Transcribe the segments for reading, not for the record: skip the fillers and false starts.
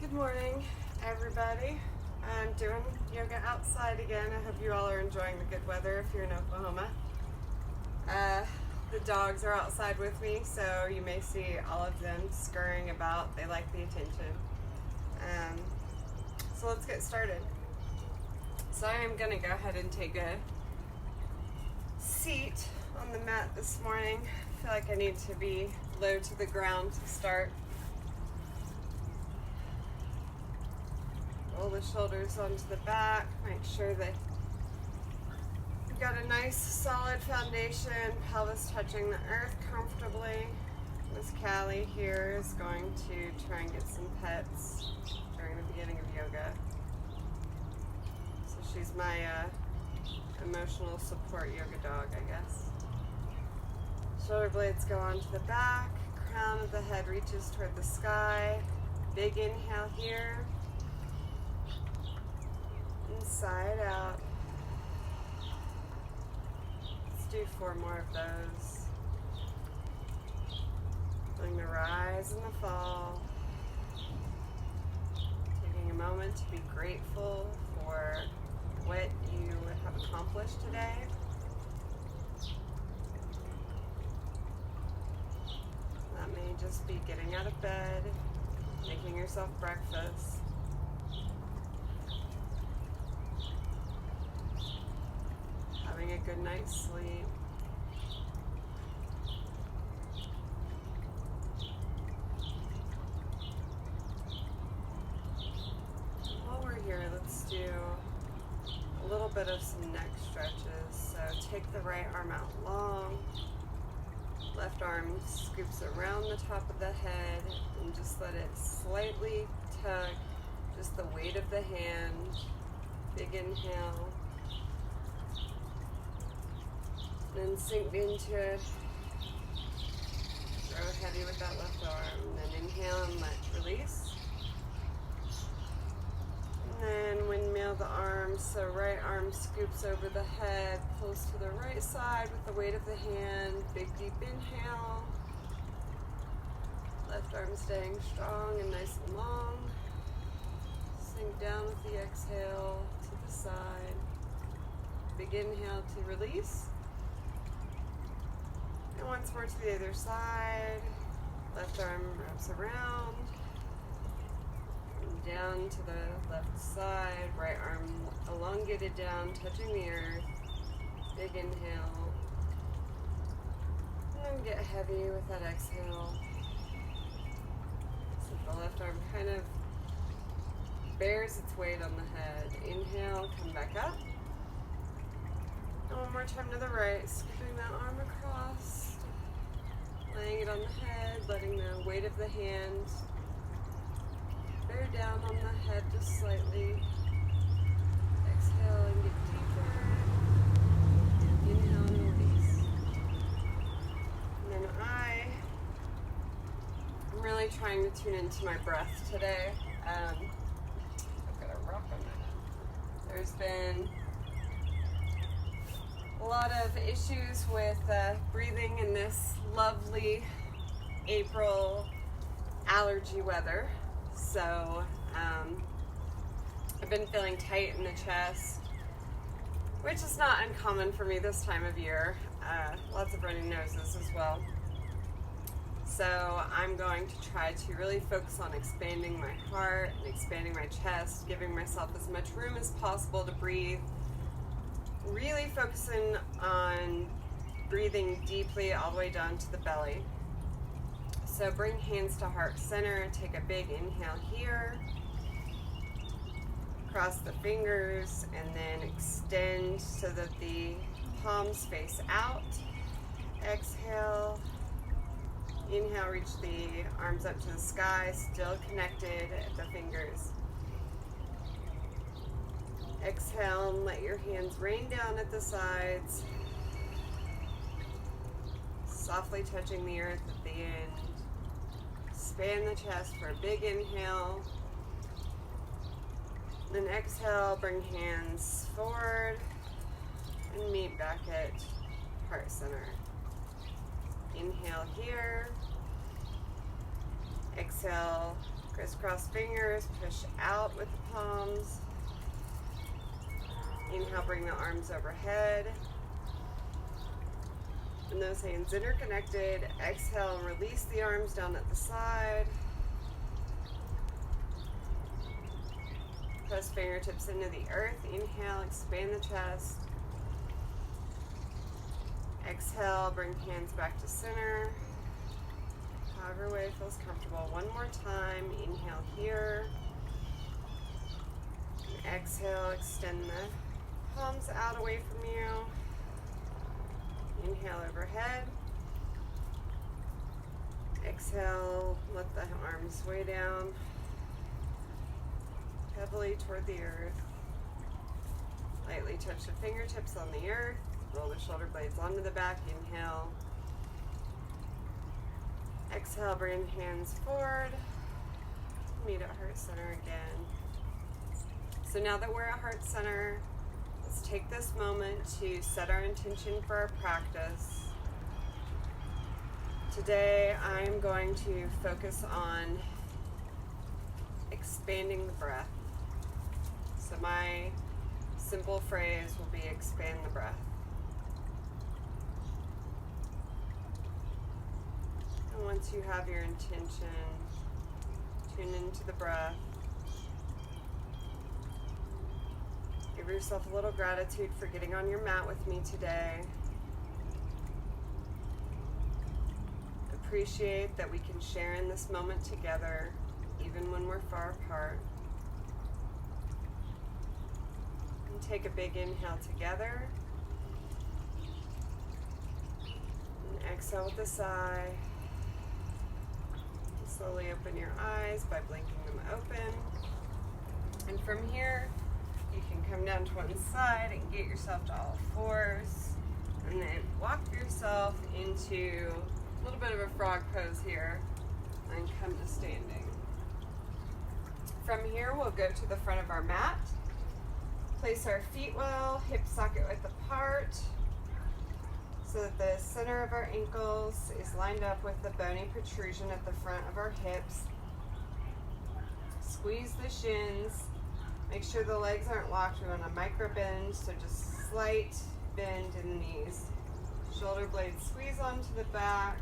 Good morning, everybody. I'm doing yoga outside again. I hope you all are enjoying the good weather if you're in Oklahoma. The dogs are outside with me, so you may see all of them scurrying about. They like the attention. So let's get started. So I am going to go ahead and take a seat on the mat this morning. I feel like I need to be low to the ground to start. Roll the shoulders onto the back, make sure that you've got a nice solid foundation, pelvis touching the earth comfortably. Miss Callie here is going to try and get some pets during the beginning of yoga. So she's my emotional support yoga dog, I guess. Shoulder blades go onto the back, crown of the head reaches toward the sky. Big inhale here. Inside out. Let's do 4 more of those. Feeling the rise and the fall. Taking a moment to be grateful for what you have accomplished today. That may just be getting out of bed, making yourself breakfast. Having a good night's sleep. While we're here, let's do a little bit of some neck stretches. So take the right arm out long. Left arm scoops around the top of the head and just let it slightly tug. Just the weight of the hand. Big inhale. Then sink into it. Throw heavy with that left arm. Then inhale and let release. And then windmill the arms. So right arm scoops over the head, pulls to the right side with the weight of the hand. Big deep inhale. Left arm staying strong and nice and long. Sink down with the exhale to the side. Big inhale to release. And once more to the other side. Left arm wraps around. And down to the left side. Right arm elongated down, touching the earth. Big inhale. And then get heavy with that exhale. So the left arm kind of bears its weight on the head. Inhale, come back up. And one more time to the right, scooping that arm across. Laying it on the head, letting the weight of the hand bear down on the head just slightly. Exhale and get deeper. Inhale and release. And then I'm really trying to tune into my breath today. I've got a rock on my head. There's been a lot of issues with breathing in this lovely April allergy weather. So I've been feeling tight in the chest, which is not uncommon for me this time of year. Lots of running noses as well. So I'm going to try to really focus on expanding my heart and expanding my chest, giving myself as much room as possible to breathe. Really focusing on breathing deeply all the way down to the belly. So bring hands to heart center, take a big inhale here. Cross the fingers and then extend so that the palms face out. Exhale. Inhale, reach the arms up to the sky, still connected at the fingers. Exhale and let your hands rain down at the sides, softly touching the earth at the end. Expand the chest for a big inhale. Then exhale, bring hands forward and meet back at heart center. Inhale here. Exhale, Crisscross fingers, push out with the palms. Inhale, bring the arms overhead. And those hands interconnected. Exhale and release the arms down at the side. Press fingertips into the earth. Inhale, expand the chest. Exhale, bring hands back to center. However way feels comfortable. One more time. Inhale here. And exhale, extend the palms out away from you. Inhale overhead. Exhale, let the arms way down. Heavily toward the earth. Lightly touch the fingertips on the earth. Roll the shoulder blades onto the back. Inhale. Exhale, bring hands forward. Meet at heart center again. So now that we're at heart center, let's take this moment to set our intention for our practice. Today, I'm going to focus on expanding the breath. So my simple phrase will be expand the breath. And once you have your intention, tune into the breath. Give yourself a little gratitude for getting on your mat with me today. Appreciate that we can share in this moment together, even when we're far apart. And take a big inhale together. And exhale with a sigh. And slowly open your eyes by blinking them open. And from here, you can come down to one side and get yourself to all fours. And then walk yourself into a little bit of a frog pose here. And come to standing. From here, we'll go to the front of our mat. Place our feet well, hip socket width apart, so that the center of our ankles is lined up with the bony protrusion at the front of our hips. Squeeze the shins. Make sure the legs aren't locked. We want a micro bend, so just slight bend in the knees. Shoulder blades squeeze onto the back.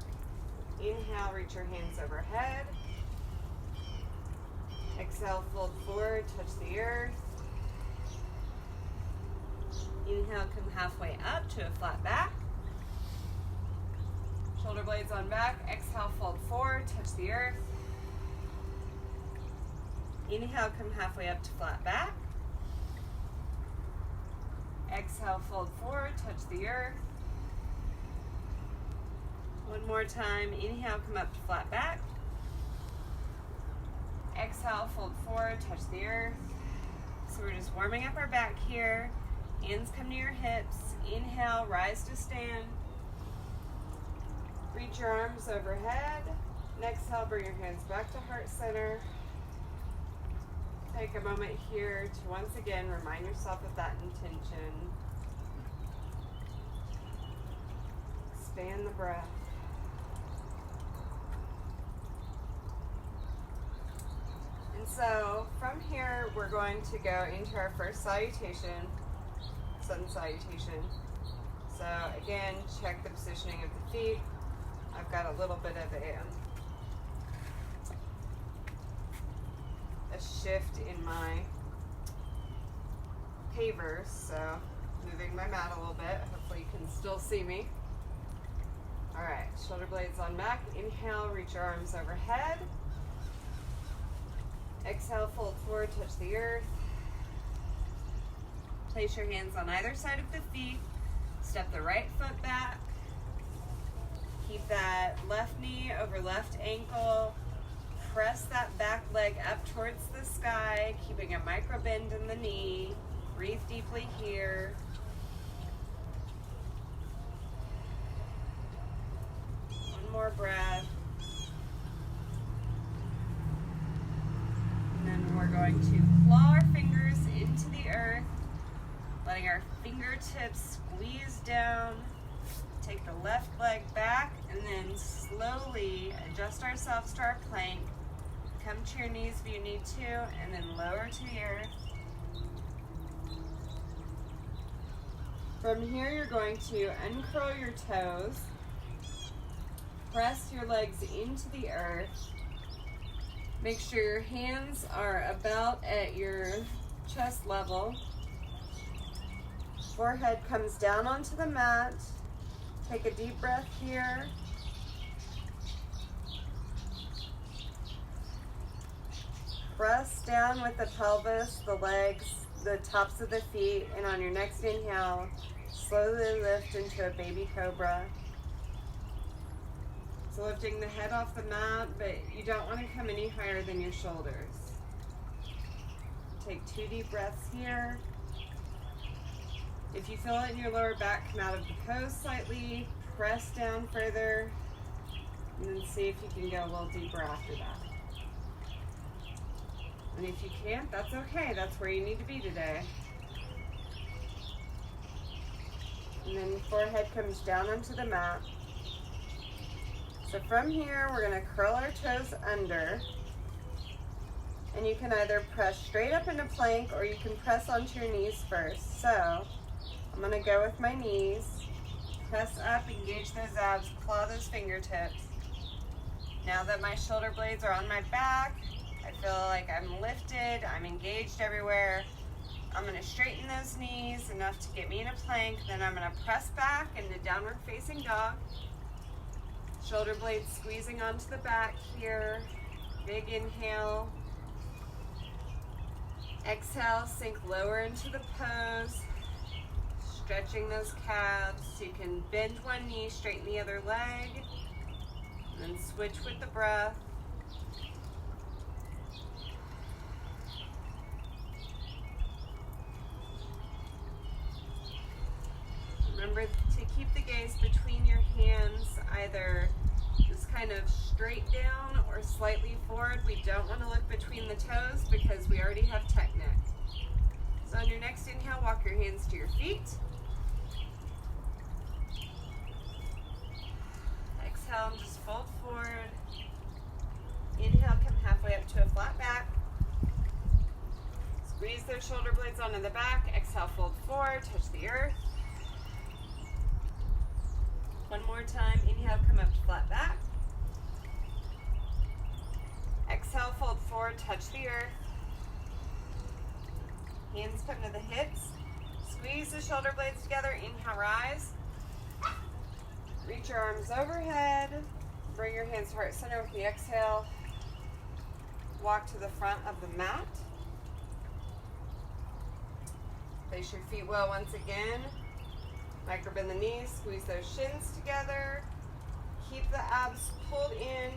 Inhale, reach your hands overhead. Exhale, fold forward, touch the earth. Inhale, come halfway up to a flat back. Shoulder blades on back. Exhale, fold forward, touch the earth. Inhale, come halfway up to flat back. Exhale, fold forward, touch the earth. One more time. Inhale, come up to flat back. Exhale, fold forward, touch the earth. So we're just warming up our back here. Hands come to your hips. Inhale, rise to stand. Reach your arms overhead. And exhale, bring your hands back to heart center. Take a moment here to once again remind yourself of that intention. Expand the breath. And so from here, we're going to go into our first salutation, sun salutation. So again, check the positioning of the feet. I've got a little bit of a shift in my pavers, so moving my mat a little bit. Hopefully you can still see me. All right, shoulder blades on back. Inhale, reach your arms overhead. Exhale, fold forward, touch the earth. Place your hands on either side of the feet. Step the right foot back. Keep that left knee over left ankle. Press that back leg up towards the sky, keeping a micro bend in the knee. Breathe deeply here. One more breath. And then we're going to claw our fingers into the earth, letting our fingertips squeeze down. Take the left leg back and then slowly adjust ourselves to our plank. Come to your knees if you need to, and then lower to the earth. From here, you're going to uncurl your toes, press your legs into the earth. Make sure your hands are about at your chest level. Forehead comes down onto the mat. Take a deep breath here. Press down with the pelvis, the legs, the tops of the feet, and on your next inhale, slowly lift into a baby cobra. So lifting the head off the mat, but you don't want to come any higher than your shoulders. Take 2 deep breaths here. If you feel it in your lower back, come out of the pose slightly, press down further, and then see if you can go a little deeper after that. And if you can't, that's okay. That's where you need to be today. And then forehead comes down onto the mat. So from here, we're going to curl our toes under. And you can either press straight up into plank or you can press onto your knees first. So I'm going to go with my knees. Press up, engage those abs, claw those fingertips. Now that my shoulder blades are on my back, I feel like I'm lifted, I'm engaged everywhere. I'm going to straighten those knees enough to get me in a plank. Then I'm going to press back into downward facing dog. Shoulder blades squeezing onto the back here. Big inhale. Exhale, sink lower into the pose. Stretching those calves so you can bend one knee, straighten the other leg. And then switch with the breath. Remember to keep the gaze between your hands, either just kind of straight down or slightly forward. We don't want to look between the toes because we already have tech neck. So on your next inhale, walk your hands to your feet. Exhale and just fold forward. Inhale, come halfway up to a flat back. Squeeze those shoulder blades onto the back. Exhale, fold forward, touch the earth. One more time, inhale, come up to flat back. Exhale, fold forward, touch the earth. Hands come to the hips. Squeeze the shoulder blades together, inhale, rise. Reach your arms overhead. Bring your hands to heart center with the exhale. Walk to the front of the mat. Place your feet well once again. Micro bend the knees, squeeze those shins together. Keep the abs pulled in.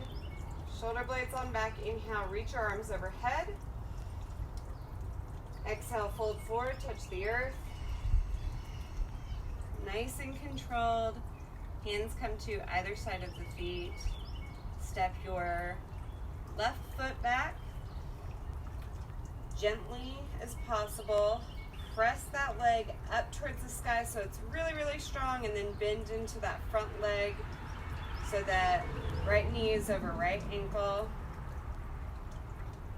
Shoulder blades on back. Inhale, reach your arms overhead. Exhale, fold forward, touch the earth. Nice and controlled. Hands come to either side of the feet. Step your left foot back. Gently as possible. Press that leg up towards the sky so it's really, really strong, and then bend into that front leg so that right knee is over right ankle.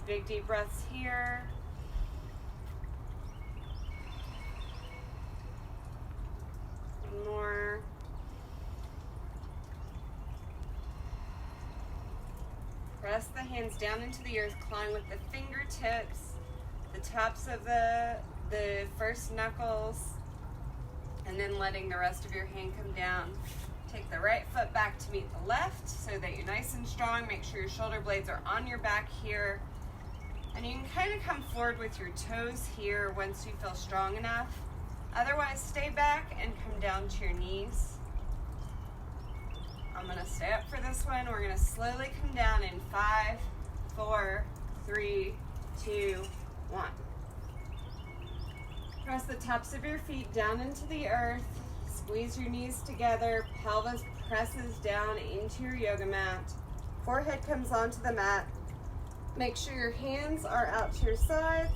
Big deep breaths here. One more. Press the hands down into the earth, clawing with the fingertips, the tops of the first knuckles, and then letting the rest of your hand come down. Take the right foot back to meet the left so that you're nice and strong. Make sure your shoulder blades are on your back here. And you can kind of come forward with your toes here once you feel strong enough. Otherwise, stay back and come down to your knees. I'm going to stay up for this one. We're going to slowly come down in 5, 4, 3, 2, 1. Press the tops of your feet down into the earth. Squeeze your knees together. Pelvis presses down into your yoga mat. Forehead comes onto the mat. Make sure your hands are out to your sides.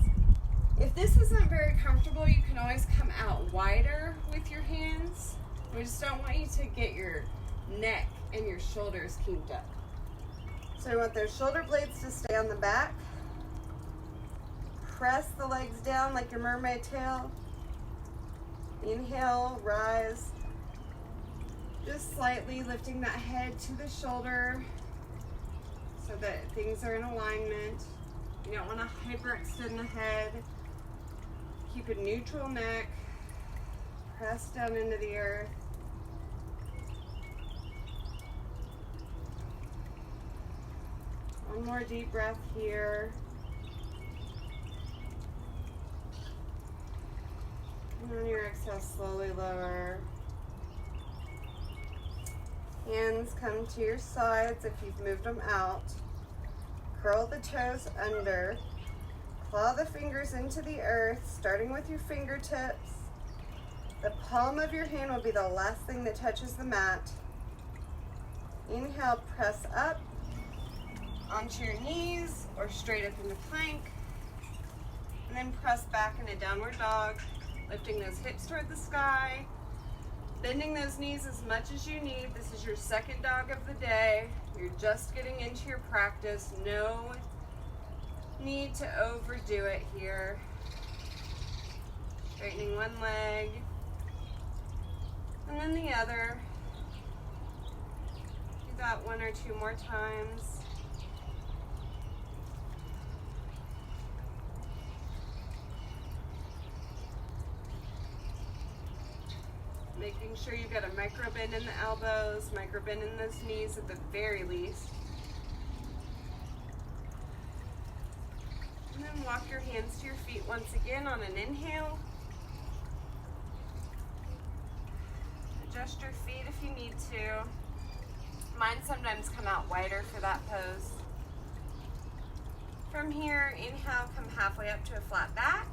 If this isn't very comfortable, you can always come out wider with your hands. We just don't want you to get your neck and your shoulders kinked up. So we want those shoulder blades to stay on the back. Press the legs down like your mermaid tail. Inhale, rise. Just slightly lifting that head to the shoulder so that things are in alignment. You don't want to hyperextend the head. Keep a neutral neck. Press down into the earth. One more deep breath here. And on your exhale, slowly lower. Hands come to your sides if you've moved them out. Curl the toes under. Claw the fingers into the earth, starting with your fingertips. The palm of your hand will be the last thing that touches the mat. Inhale, press up onto your knees or straight up into plank. And then press back into downward dog, lifting those hips toward the sky. Bending those knees as much as you need. This is your second dog of the day. You're just getting into your practice. No need to overdo it here. Straightening one leg and then the other. Do that one or two more times. Making sure you get a micro bend in the elbows, micro bend in those knees at the very least. And then walk your hands to your feet once again on an inhale. Adjust your feet if you need to. Mine sometimes come out wider for that pose. From here, inhale, come halfway up to a flat back.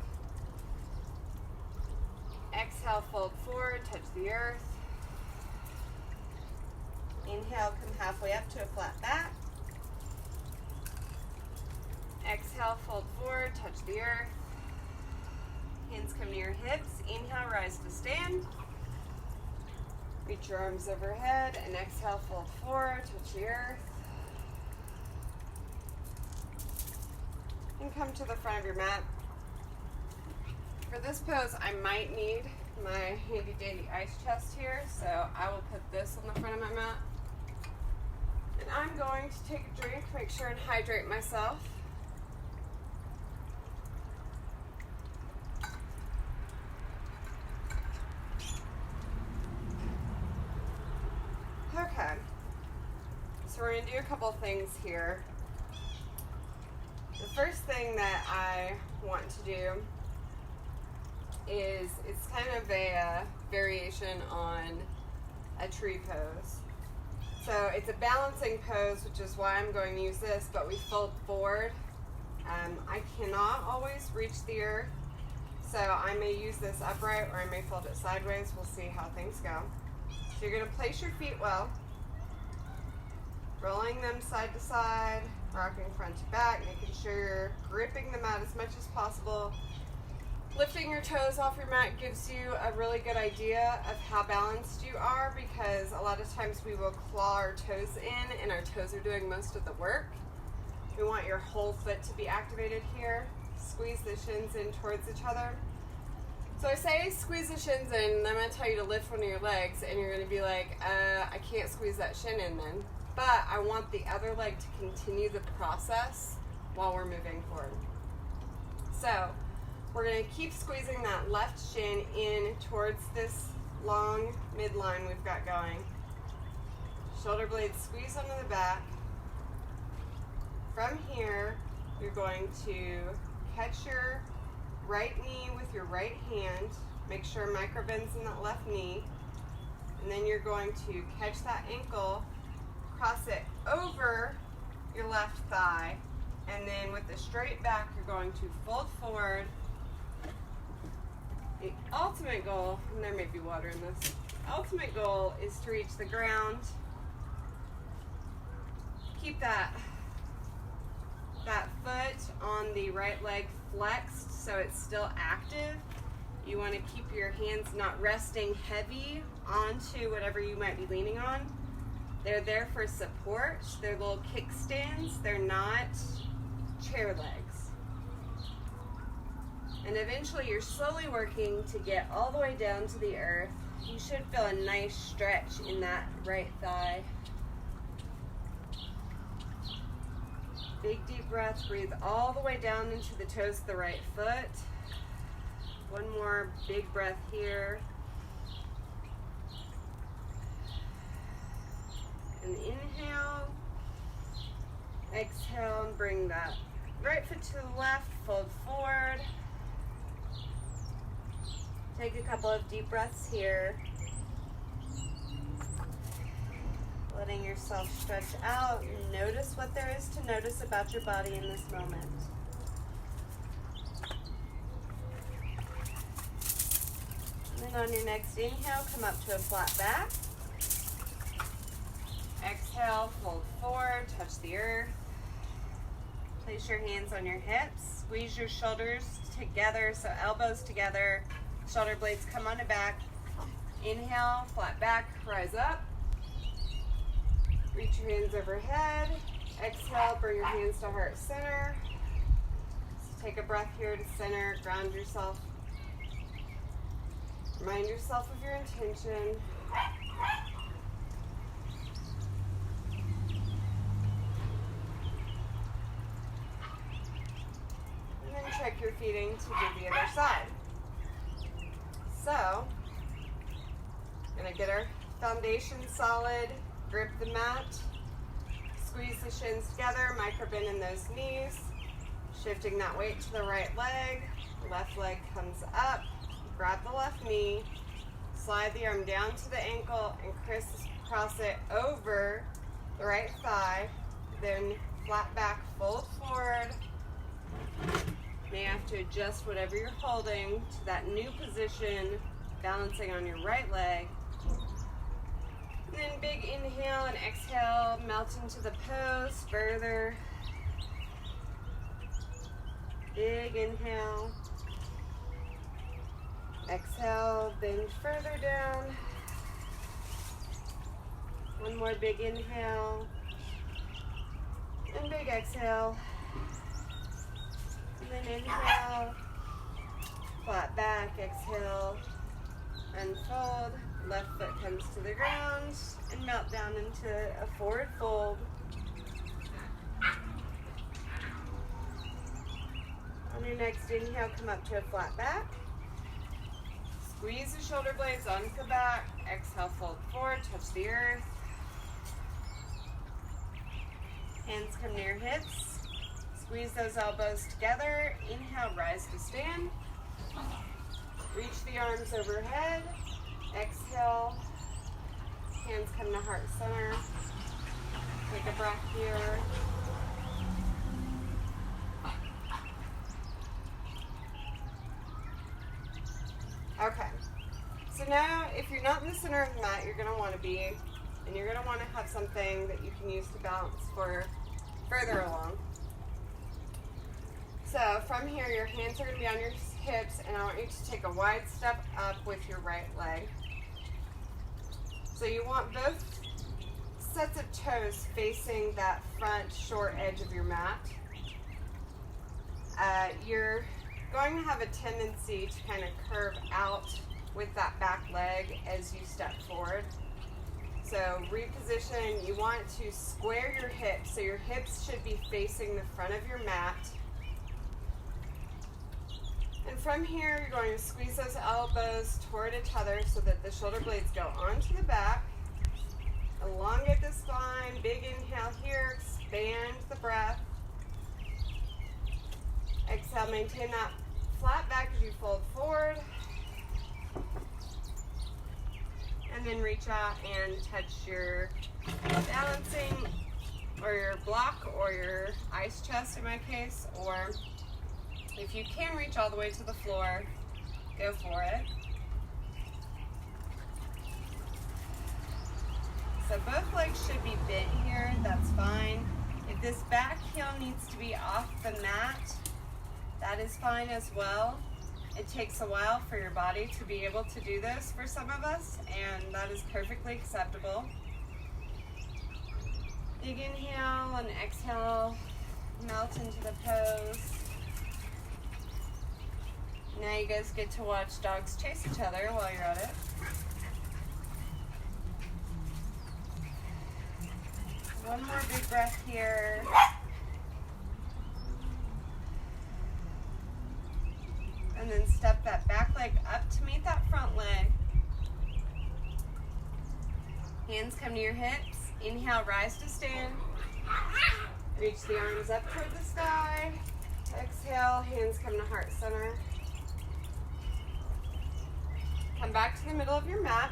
Exhale, fold forward, touch the earth. Inhale, come halfway up to a flat back. Exhale, fold forward, touch the earth. Hands come to your hips. Inhale, rise to stand. Reach your arms overhead and exhale, fold forward, touch the earth. And come to the front of your mat. For this pose, I might need my handy dandy ice chest here, so I will put this on the front of my mat. And I'm going to take a drink, make sure and hydrate myself. Okay, so we're going to do a couple things here. The first thing that I want to do is it's kind of a variation on a tree pose. So it's a balancing pose, which is why I'm going to use this, but we fold forward. I cannot always reach the earth, so I may use this upright or I may fold it sideways. We'll see how things go. So you're going to place your feet well, rolling them side to side, rocking front to back, making sure you're gripping the mat as much as possible. Lifting your toes off your mat gives you a really good idea of how balanced you are, because a lot of times we will claw our toes in and our toes are doing most of the work. We want your whole foot to be activated here. Squeeze the shins in towards each other. So I say squeeze the shins in, and I'm going to tell you to lift one of your legs, and you're going to be like, I can't squeeze that shin in then. But I want the other leg to continue the process while we're moving forward. So we're going to keep squeezing that left shin in towards this long midline we've got going. Shoulder blades squeeze onto the back. From here, you're going to catch your right knee with your right hand. Make sure micro bends in that left knee. And then you're going to catch that ankle, cross it over your left thigh, and then with the straight back, you're going to fold forward. The ultimate goal, and there may be water in this, ultimate goal is to reach the ground. Keep that foot on the right leg flexed so it's still active. You want to keep your hands not resting heavy onto whatever you might be leaning on. They're there for support. They're little kickstands. They're not chair legs. And eventually you're slowly working to get all the way down to the earth. You should feel a nice stretch in that right thigh. Big deep breath. Breathe all the way down into the toes of the right foot. One more big breath here. And inhale. Exhale and bring that right foot to the left. Fold forward. Take a couple of deep breaths here. Letting yourself stretch out. Notice what there is to notice about your body in this moment. And then on your next inhale, come up to a flat back. Exhale, fold forward, touch the earth. Place your hands on your hips. Squeeze your shoulders together, so elbows together. Shoulder blades come on the back. Inhale, flat back, rise up. Reach your hands overhead. Exhale, bring your hands to heart center. Take a breath here to center, ground yourself. Remind yourself of your intention. And then check your feeding to do the other side. So, gonna get our foundation solid, grip the mat, squeeze the shins together, micro bend in those knees, shifting that weight to the right leg, left leg comes up, grab the left knee, slide the arm down to the ankle and crisscross it over the right thigh, then flat back, fold forward. May have to adjust whatever you're holding to that new position, balancing on your right leg. And then big inhale and exhale, melt into the pose further. Big inhale. Exhale, bend further down. One more big inhale. And big exhale. And then inhale, flat back, exhale, unfold, left foot comes to the ground, and melt down into a forward fold. On your next inhale, come up to a flat back. Squeeze the shoulder blades onto the back. Exhale, fold forward, touch the earth. Hands come near hips. Squeeze those elbows together. Inhale, rise to stand. Reach the arms overhead. Exhale. Hands come to heart center. Take a breath here. Okay. So now, if you're not in the center of the mat, you're going to want to be, and you're going to want to have something that you can use to balance for further along. So from here, your hands are going to be on your hips, and I want you to take a wide step up with your right leg. So you want both sets of toes facing that front short edge of your mat. You're going to have a tendency to kind of curve out with that back leg as you step forward. So reposition, you want to square your hips, so your hips should be facing the front of your mat. And from here, you're going to squeeze those elbows toward each other so that the shoulder blades go onto the back. Elongate the spine, big inhale here, expand the breath. Exhale, maintain that flat back as you fold forward. And then reach out and touch your balancing or your block or your ice chest in my case, or if you can reach all the way to the floor, go for it. So both legs should be bent here, that's fine. If this back heel needs to be off the mat, that is fine as well. It takes a while for your body to be able to do this for some of us, and that is perfectly acceptable. Big inhale and exhale, melt into the pose. Now you guys get to watch dogs chase each other while you're at it. One more big breath here. And then step that back leg up to meet that front leg. Hands come to your hips. Inhale, rise to stand. Reach the arms up toward the sky. Exhale, hands come to heart center. Come back to the middle of your mat.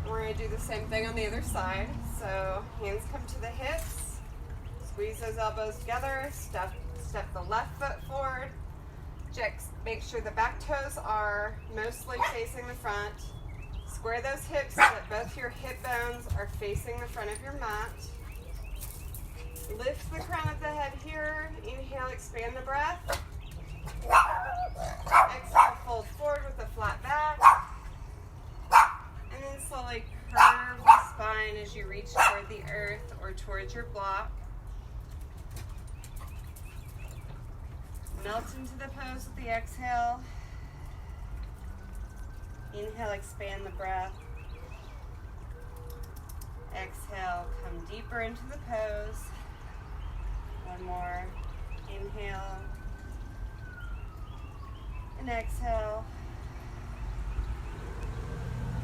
We're going to do the same thing on the other side. So hands come to the hips. Squeeze those elbows together. Step the left foot forward. Make sure the back toes are mostly facing the front. Square those hips so that both your hip bones are facing the front of your mat. Lift the crown of the head here. Inhale, expand the breath. Exhale, fold forward with a flat back. And then slowly curve the spine as you reach toward the earth or towards your block. Melt into the pose with the exhale. Inhale, expand the breath. Exhale, come deeper into the pose. One more. Inhale. And exhale.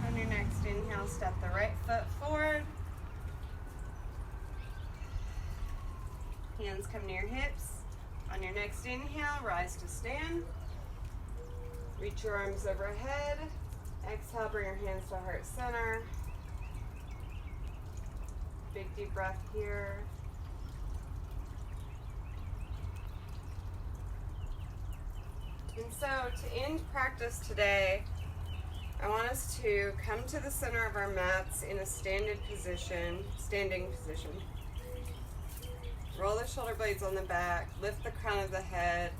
On your next inhale, step the right foot forward. Hands come to your hips. On your next inhale, rise to stand. Reach your arms overhead. Exhale, bring your hands to heart center. Big deep breath here. And so to end practice today, I want us to come to the center of our mats in a standing position. Roll the shoulder blades on the back, lift the crown of the head,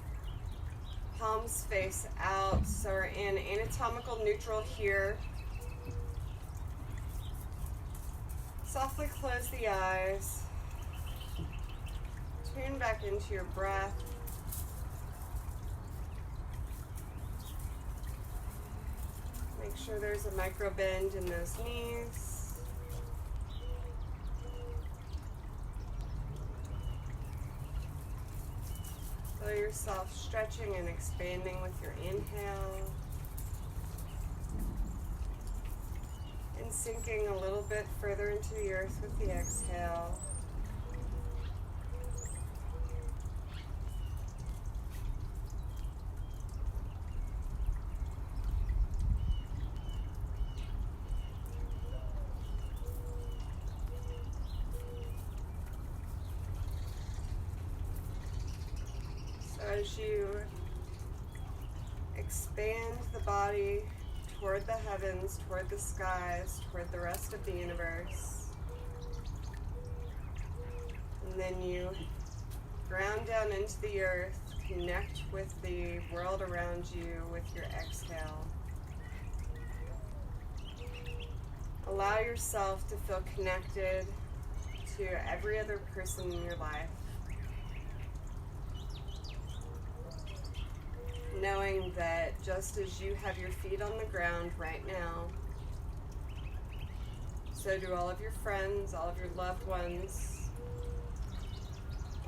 palms face out, so we're in anatomical neutral here. Softly close the eyes, tune back into your breath. Make sure there's a micro bend in those knees. Feel yourself stretching and expanding with your inhale. And sinking a little bit further into the earth with the exhale. As you expand the body toward the heavens, toward the skies, toward the rest of the universe, and then you ground down into the earth, connect with the world around you with your exhale. Allow yourself to feel connected to every other person in your life. Knowing that just as you have your feet on the ground right now, so do all of your friends, all of your loved ones,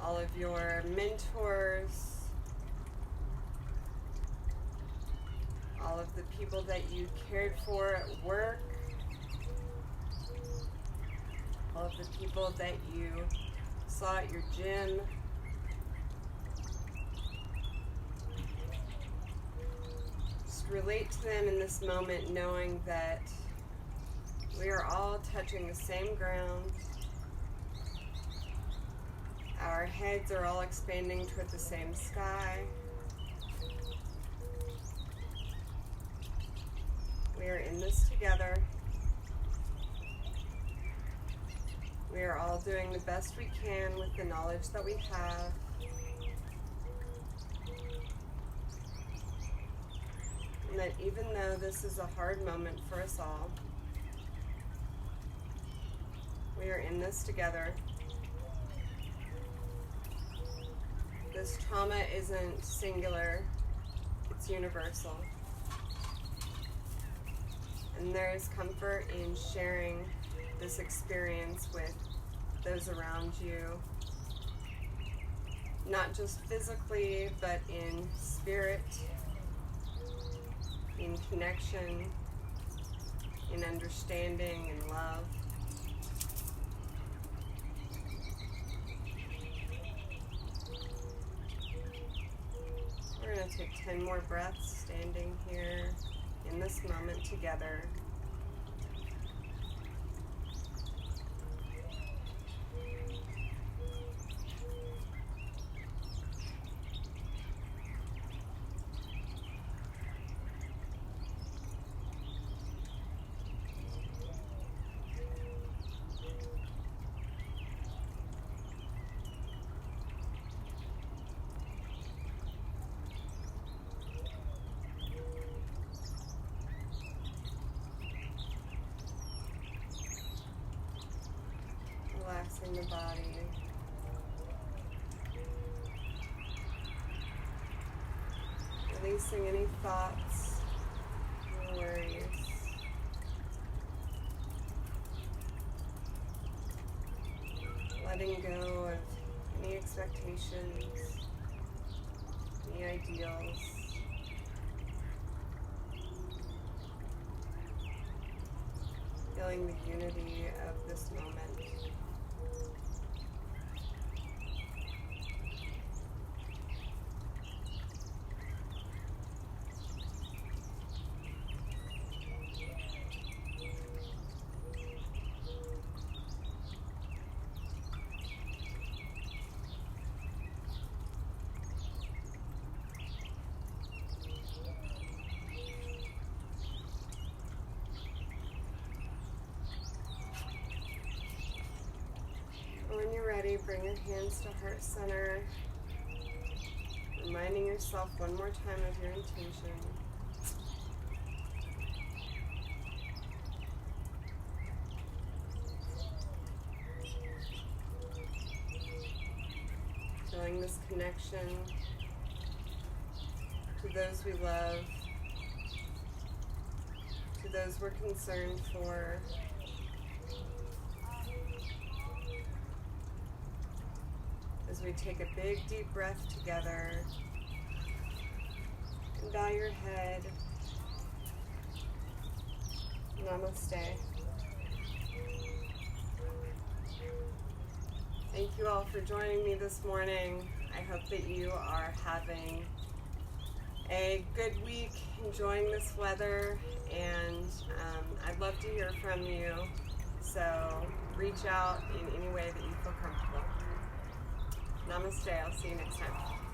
all of your mentors, all of the people that you cared for at work, all of the people that you saw at your gym. Relate to them in this moment, knowing that we are all touching the same ground. Our heads are all expanding toward the same sky. We are in this together. We are all doing the best we can with the knowledge that we have. And that even though this is a hard moment for us all, We are in this together. This trauma isn't singular, it's universal. And there is comfort in sharing this experience with those around you, not just physically, but in spirit, in connection, in understanding and love. We're going to take 10 more breaths standing here in this moment together. Relaxing the body. Releasing any thoughts or worries. Letting go of any expectations, any ideals. Feeling the unity of this moment. When you're ready, bring your hands to heart center, reminding yourself one more time of your intention. Feeling this connection to those we love, to those we're concerned for. As we take a big deep breath together and bow your head. Namaste. Thank you all for joining me this morning. I hope that you are having a good week, enjoying this weather, and I'd love to hear from you. So reach out in any way that you feel comfortable. Namaste. I'll see you next time.